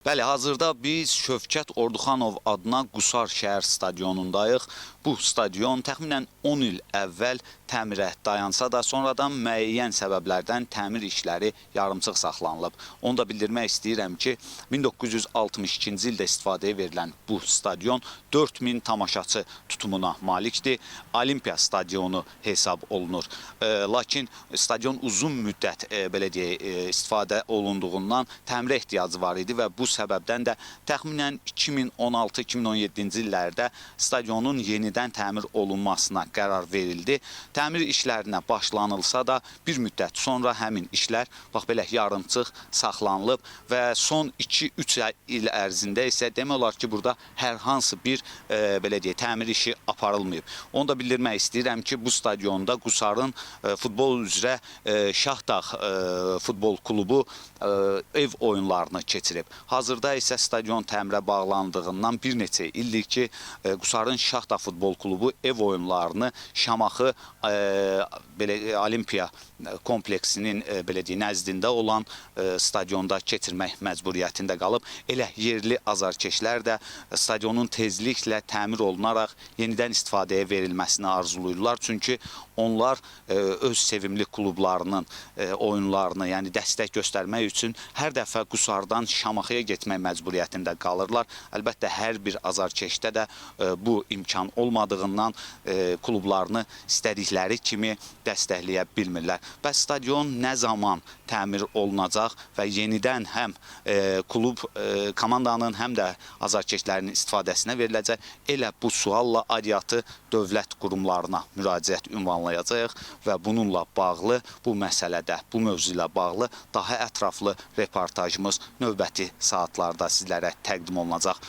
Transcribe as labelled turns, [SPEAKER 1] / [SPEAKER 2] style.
[SPEAKER 1] Bəli, hazırda biz Şövkət Orduxanov adına Qusar şəhər stadionundayıq. Bu stadion təxminən 10 il əvvəl təmirə dayansa da, sonradan müəyyən səbəblərdən təmir işləri yarımçıq saxlanılıb. Onu da bildirmək istəyirəm ki, 1962-ci ildə istifadəyə verilən bu stadion 4000 tamaşaçı tutumuna malikdir. Olimpiya stadionu hesab olunur. Lakin stadion uzun müddət belə deyək, istifadə olunduğundan təmirə ehtiyacı var idi və bu səbəbdən də təxminən 2016-2017-ci illərdə stadionun yenidən təmir olunmasına qərar verildi. Təmir işlərinə başlanılsa da bir müddət sonra həmin işlər bax belə yarımçıq saxlanılıb və son 2-3 il ərzində isə demək olar ki, burada hər hansı bir belə deyək, təmir işi aparılmayıb. Onu da bildirmək istəyirəm ki, bu stadionda Qusarın futbol üzrə Şahdağ futbol klubu ev oyunlarını keçirib. Hazırda isə stadion təmirə bağlandığından bir neçə ildir ki, Qusarın Şahdağ futbol klubu ev oyunlarını Şamaxı belə Olimpiya kompleksinin belə deyək, nəzdində olan stadionda keçirmək məcburiyyətində qalıb. Elə yerli azarkeşlər də stadionun tezliklə təmir olunaraq yenidən istifadəyə verilməsini arzulayırlar. Çünki onlar öz sevimli klublarının oyunlarını, yəni dəstək göstərmək üçün hər dəfə Qusardan Şamaxıya getmək məcburiyyətində qalırlar. Əlbəttə, hər bir azarkeşdə də bu imkan olmadığından klublarını istədikləri kimi dəstəkləyə bilmirlər. Bəs stadion nə zaman təmir olunacaq və yenidən həm klub komandanın, həm də azarkeşlərin istifadəsinə veriləcək? Elə bu sualla aidiyyatı dövlət qurumlarına müraciət ünvanlayacağıq və bununla bağlı, bu məsələdə, bu mövzu ilə bağlı daha ətraflı reportajımız növbəti saatlarda sizlərə təqdim olunacaq.